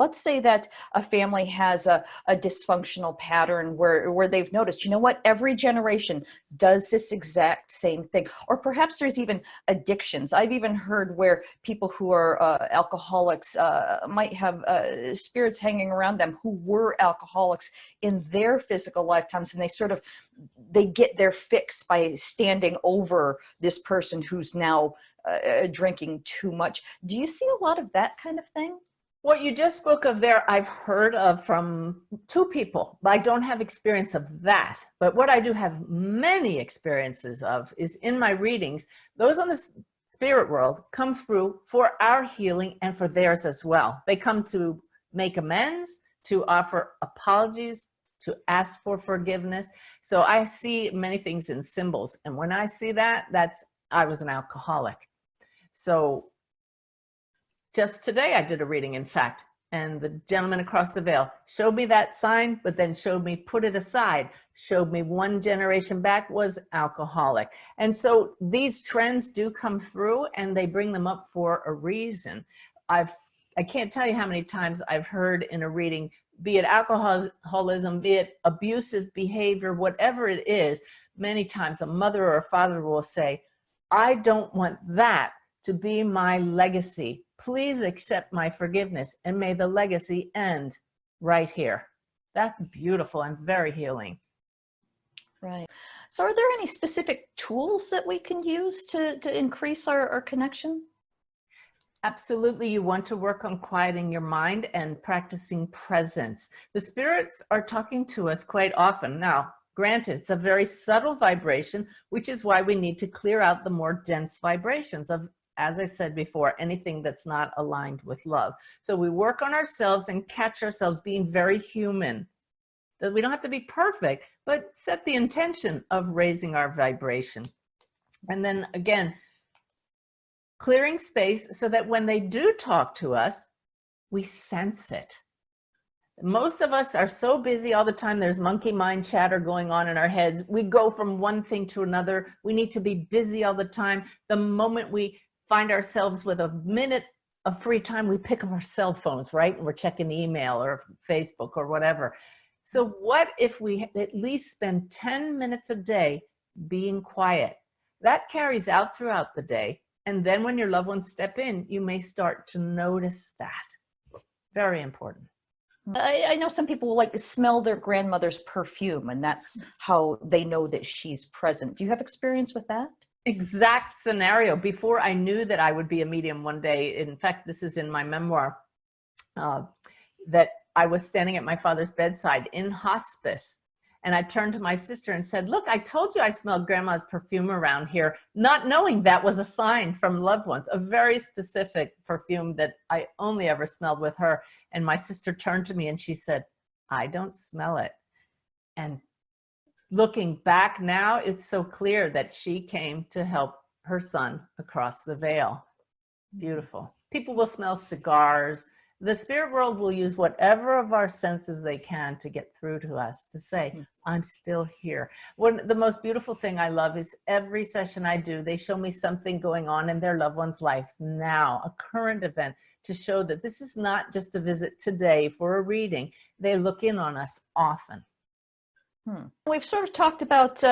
let's say that a family has a dysfunctional pattern where they've noticed, you know what, every generation does this exact same thing. Or perhaps there's even addictions. I've even heard where people who are alcoholics might have spirits hanging around them who were alcoholics in their physical lifetimes, and they get their fix by standing over this person who's now drinking too much. Do you see a lot of that kind of thing? What you just spoke of there, I've heard of from two people. I don't have experience of that, but what I do have many experiences of is in my readings, those on the spirit world come through for our healing and for theirs as well. They come to make amends, to offer apologies, to ask for forgiveness. So I see many things in symbols. And when I see that, I was an alcoholic. So just today I did a reading, in fact, and the gentleman across the veil showed me that sign, but then showed me put it aside, showed me one generation back was alcoholic. And so these trends do come through and they bring them up for a reason. I can't tell you how many times I've heard in a reading, be it alcoholism, be it abusive behavior, whatever it is, many times a mother or a father will say, I don't want that to be my legacy. Please accept my forgiveness and may the legacy end right here. That's beautiful and very healing. Right. So are there any specific tools that we can use to increase our connection? Absolutely. You want to work on quieting your mind and practicing presence. The spirits are talking to us quite often. Now, granted, it's a very subtle vibration, which is why we need to clear out the more dense vibrations of, as I said before, anything that's not aligned with love. So we work on ourselves and catch ourselves being very human. So we don't have to be perfect, but set the intention of raising our vibration. And then again, clearing space so that when they do talk to us, we sense it. Most of us are so busy all the time. There's monkey mind chatter going on in our heads. We go from one thing to another. We need to be busy all the time. The moment we find ourselves with a minute of free time, we pick up our cell phones, right? And we're checking email or Facebook or whatever. So what if we at least spend 10 minutes a day being quiet? That carries out throughout the day. And then when your loved ones step in, you may start to notice that. Very important. I know some people will like to smell their grandmother's perfume, and that's how they know that she's present. Do you have experience with that? Exact scenario. Before I knew that I would be a medium one day, in fact, this is in my memoir, that I was standing at my father's bedside in hospice. And I turned to my sister and said, look, I told you I smelled grandma's perfume around here, not knowing that was a sign from loved ones, a very specific perfume that I only ever smelled with her. And my sister turned to me and she said, I don't smell it. And looking back now, it's so clear that she came to help her son across the veil. Beautiful. People will smell cigars. The spirit world will use whatever of our senses they can to get through to us, to say, I'm still here. The most beautiful thing I love is every session I do, they show me something going on in their loved one's lives now, a current event, to show that this is not just a visit today for a reading. They look in on us often. We've sort of talked about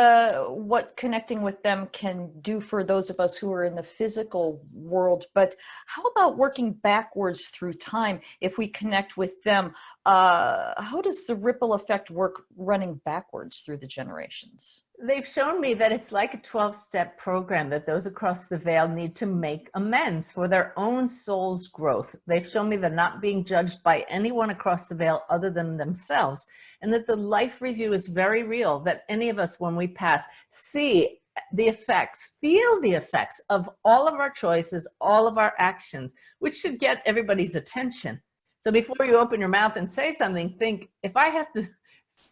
what connecting with them can do for those of us who are in the physical world, but how about working backwards through time? If we connect with them, how does the ripple effect work running backwards through the generations? They've shown me that it's like a 12-step program that those across the veil need to make amends for their own soul's growth. They've shown me they're not being judged by anyone across the veil other than themselves, and that the life review is very real, that any of us, when we pass, see the effects, feel the effects of all of our choices, all of our actions, which should get everybody's attention. So before you open your mouth and say something, think, if I have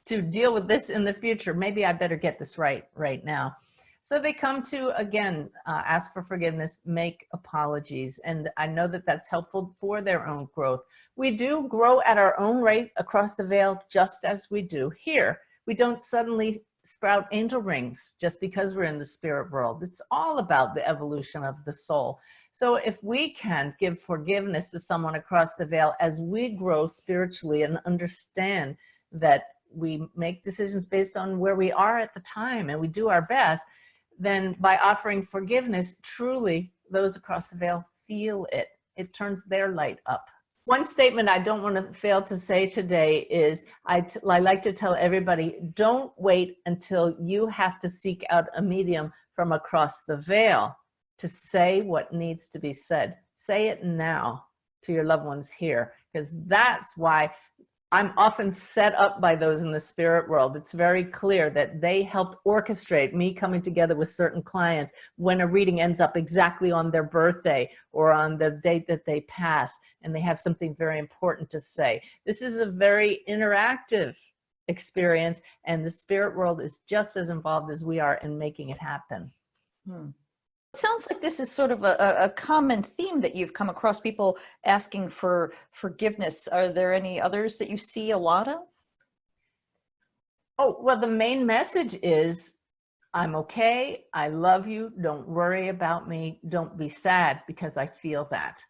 to deal with this in the future, maybe I better get this right now. So they come to, again, ask for forgiveness, make apologies. And I know that that's helpful for their own growth. We do grow at our own rate across the veil, just as we do here. We don't suddenly sprout angel rings just because we're in the spirit world. It's all about the evolution of the soul. So if we can give forgiveness to someone across the veil as we grow spiritually and understand that we make decisions based on where we are at the time and we do our best, then by offering forgiveness, truly those across the veil feel it. It turns their light up. One statement I don't want to fail to say today is I like to tell everybody, don't wait until you have to seek out a medium from across the veil to say what needs to be said. Say it now to your loved ones here, because that's why I'm often set up by those in the spirit world. It's very clear that they helped orchestrate me coming together with certain clients when a reading ends up exactly on their birthday or on the date that they pass, and they have something very important to say. This is a very interactive experience, and the spirit world is just as involved as we are in making it happen. Sounds like this is sort of a common theme that you've come across, people asking for forgiveness. Are there any others that you see a lot of? Oh, well, the main message is, I'm okay. I love you. Don't worry about me. Don't be sad because I feel that.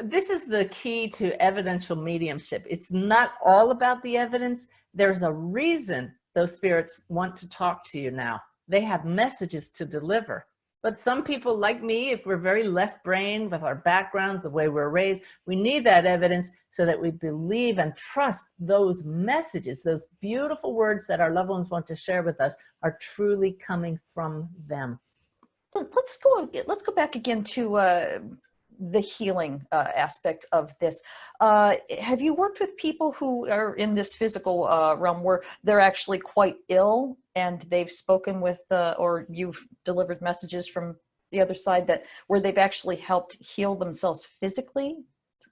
This is the key to evidential mediumship. It's not all about the evidence. There's a reason those spirits want to talk to you now. They have messages to deliver. But some people like me, if we're very left-brained with our backgrounds, the way we're raised, we need that evidence so that we believe and trust those messages, those beautiful words that our loved ones want to share with us are truly coming from them. Let's go back again to the healing aspect of this. Have you worked with people who are in this physical realm where they're actually quite ill and they've spoken with, or you've delivered messages from the other side that where they've actually helped heal themselves physically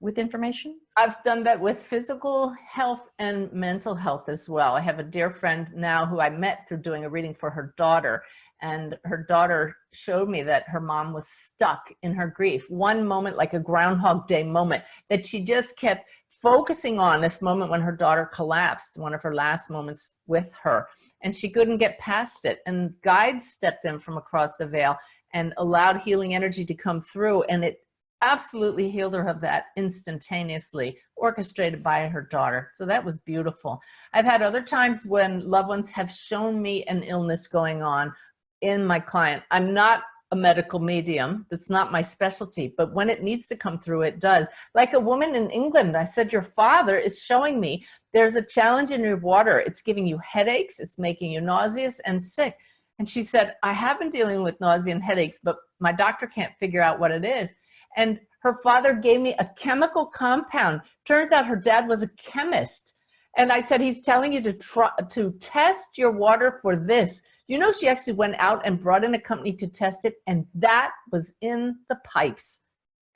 with information? I've done that with physical health and mental health as well. I have a dear friend now who I met through doing a reading for her daughter, and her daughter showed me that her mom was stuck in her grief. One moment, like a Groundhog Day moment, that she just kept focusing on, this moment when her daughter collapsed, one of her last moments with her, and she couldn't get past it. And guides stepped in from across the veil and allowed healing energy to come through, and it absolutely healed her of that instantaneously, orchestrated by her daughter. So that was beautiful. I've had other times when loved ones have shown me an illness going on in my client. I'm not a medical medium. That's not my specialty, but when it needs to come through, it does. Like a woman in England, I said, your father is showing me there's a challenge in your water. It's giving you headaches. It's making you nauseous and sick. And she said, I have been dealing with nausea and headaches, but my doctor can't figure out what it is. And her father gave me a chemical compound. Turns out her dad was a chemist. And I said, he's telling you to test your water for this. You know, she actually went out and brought in a company to test it, and that was in the pipes.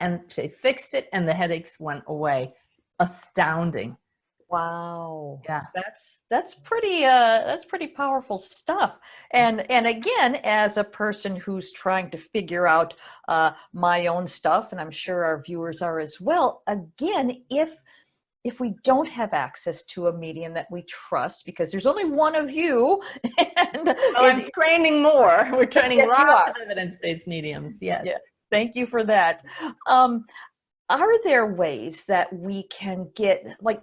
And they fixed it, and the headaches went away. Astounding. Wow. Yeah. That's pretty powerful stuff. And again, as a person who's trying to figure out my own stuff, and I'm sure our viewers are as well, again, if we don't have access to a medium that we trust, because there's only one of you, and well, I'm training more. We're training yes, lots of evidence-based mediums. Yes. Yeah. Thank you for that. Are there ways that we can get like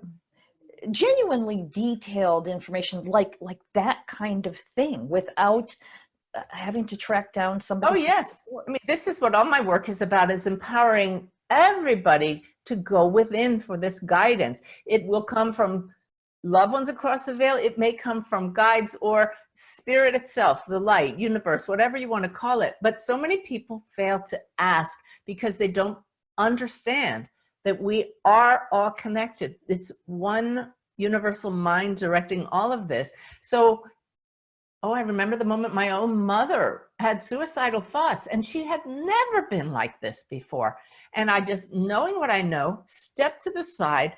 genuinely detailed information like that kind of thing without having to track down somebody? Oh, yes. I mean, this is what all my work is about, is empowering everybody to go within for this guidance. It will come from loved ones across the veil. It may come from guides or spirit itself, the light, universe, whatever you want to call it. But so many people fail to ask because they don't understand that we are all connected. It's one universal mind directing all of this. So, oh, I remember the moment my own mother had suicidal thoughts, and she had never been like this before. And I just, knowing what I know, stepped to the side,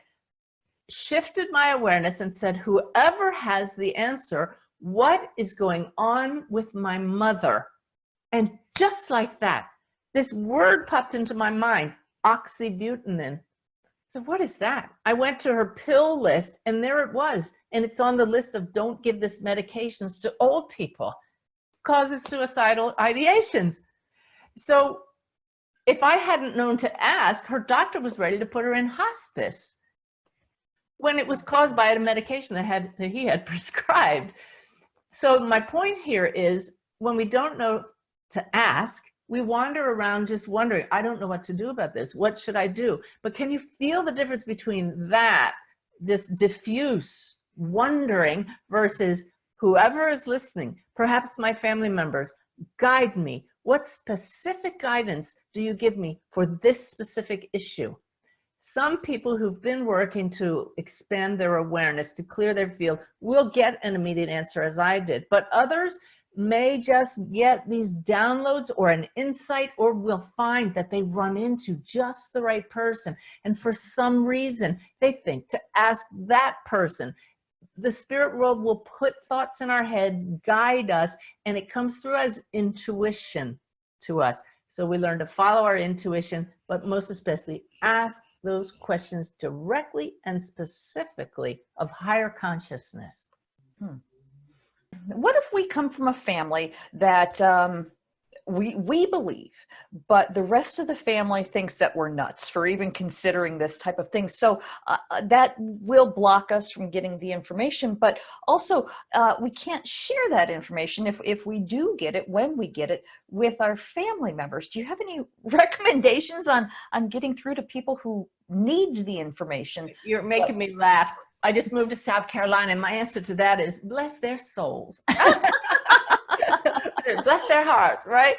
shifted my awareness and said, whoever has the answer, what is going on with my mother? And just like that, this word popped into my mind, oxybutynin. So what is that? I went to her pill list, and there it was. And it's on the list of don't give this medications to old people. Causes suicidal ideations. So if I hadn't known to ask, her doctor was ready to put her in hospice when it was caused by a medication that he had prescribed. So my point here is, when we don't know to ask, we wander around just wondering, I don't know what to do about this. What should I do? But can you feel the difference between that, just diffuse wondering, versus whoever is listening, perhaps my family members, guide me. What specific guidance do you give me for this specific issue? Some people who've been working to expand their awareness, to clear their field, will get an immediate answer, as I did. But others may just get these downloads or an insight, or will find that they run into just the right person. And for some reason, they think to ask that person. The spirit world will put thoughts in our heads, guide us, and it comes through as intuition to us. So we learn to follow our intuition, but most especially ask those questions directly and specifically of higher consciousness. What if we come from a family that we believe, but the rest of the family thinks that we're nuts for even considering this type of thing? So that will block us from getting the information, but also we can't share that information if we do get it, when we get it, with our family members. Do you have any recommendations on getting through to people who need the information? You're making me laugh. I just moved to South Carolina, and my answer to that is, bless their souls. Bless their hearts, right?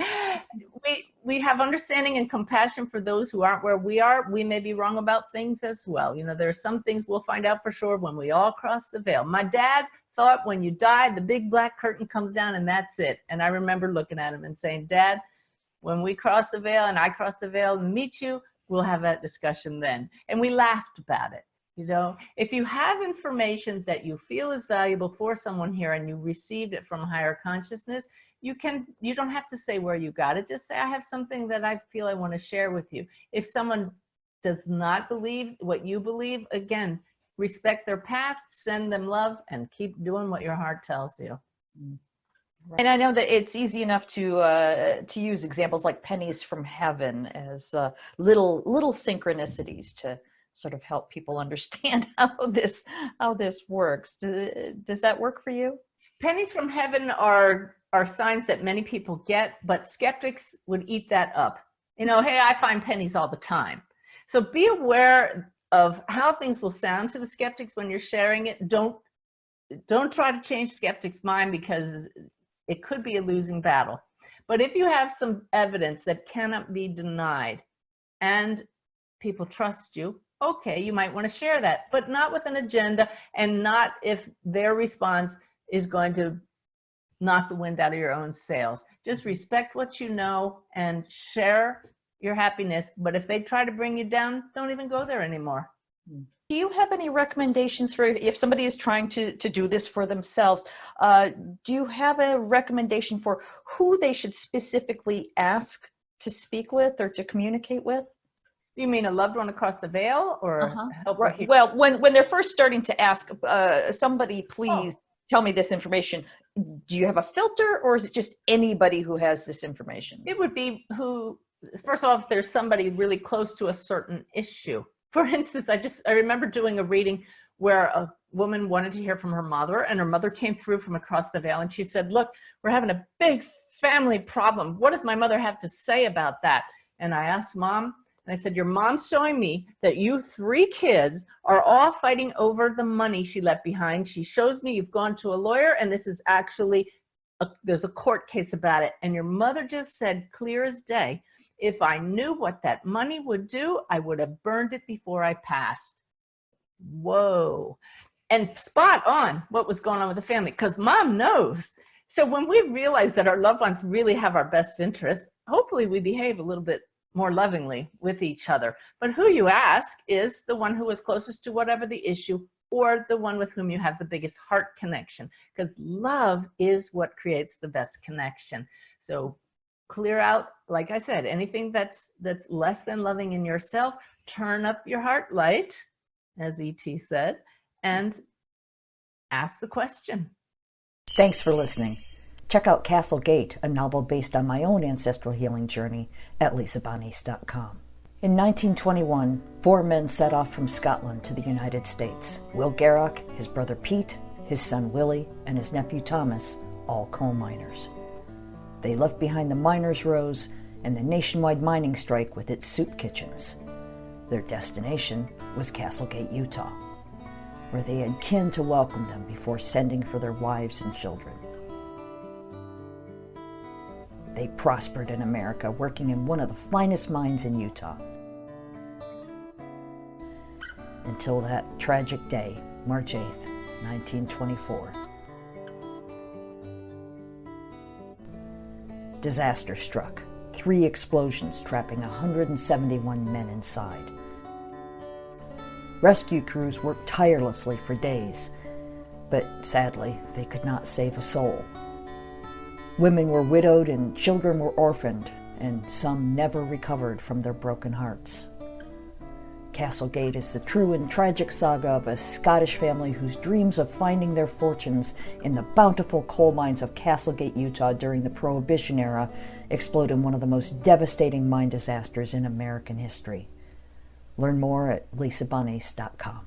We have understanding and compassion for those who aren't where we are. We may be wrong about things as well. You know, there are some things we'll find out for sure when we all cross the veil. My dad thought when you die, the big black curtain comes down and that's it. And I remember looking at him and saying, Dad, when we cross the veil and I cross the veil and meet you, we'll have that discussion then. And we laughed about it. You know, if you have information that you feel is valuable for someone here and you received it from higher consciousness, you don't have to say where you got it. Just say, I have something that I feel I want to share with you. If someone does not believe what you believe, again, respect their path, send them love, and keep doing what your heart tells you. And I know that it's easy enough to use examples like pennies from heaven as little synchronicities to sort of help people understand how this works. Does that work for you? Pennies from heaven are signs that many people get, but skeptics would eat that up. You know, hey, I find pennies all the time. So be aware of how things will sound to the skeptics when you're sharing it. Don't try to change skeptics' mind, because it could be a losing battle. But if you have some evidence that cannot be denied and people trust you, okay, you might want to share that, but not with an agenda, and not if their response is going to knock the wind out of your own sails. Just respect what you know and share your happiness. But if they try to bring you down, don't even go there anymore. Do you have any recommendations for if somebody is trying to do this for themselves? Do you have a recommendation for who they should specifically ask to speak with or to communicate with? You mean a loved one across the veil, or help? Right. Well, when they're first starting to ask somebody, please tell me this information, do you have a filter, or is it just anybody who has this information? It would be first of all, if there's somebody really close to a certain issue. For instance, I remember doing a reading where a woman wanted to hear from her mother, and her mother came through from across the veil, and she said, look, we're having a big family problem. What does my mother have to say about that? And I asked Mom, and I said, your mom's showing me that you 3 kids are all fighting over the money she left behind. She shows me you've gone to a lawyer, and this is actually, there's a court case about it. And your mother just said, clear as day, if I knew what that money would do, I would have burned it before I passed. Whoa. And spot on what was going on with the family, because Mom knows. So when we realize that our loved ones really have our best interests, hopefully we behave a little bit more lovingly with each other. But who you ask is the one who is closest to whatever the issue, or the one with whom you have the biggest heart connection, because love is what creates the best connection. So clear out, like I said, anything that's less than loving in yourself. Turn up your heart light, as E.T. said, and ask the question. Thanks for listening. Check out Castle Gate, a novel based on my own ancestral healing journey, at lisabonnice.com. In 1921, 4 men set off from Scotland to the United States. Will Garrock, his brother Pete, his son Willie, and his nephew Thomas, all coal miners. They left behind the miners' rows and the nationwide mining strike with its soup kitchens. Their destination was Castlegate, Utah, where they had kin to welcome them before sending for their wives and children. They prospered in America, working in one of the finest mines in Utah. Until that tragic day, March 8th, 1924. Disaster struck. 3 explosions, trapping 171 men inside. Rescue crews worked tirelessly for days, but sadly, they could not save a soul. Women were widowed and children were orphaned, and some never recovered from their broken hearts. Castlegate is the true and tragic saga of a Scottish family whose dreams of finding their fortunes in the bountiful coal mines of Castlegate, Utah during the Prohibition era explode in one of the most devastating mine disasters in American history. Learn more at lisabonnice.com.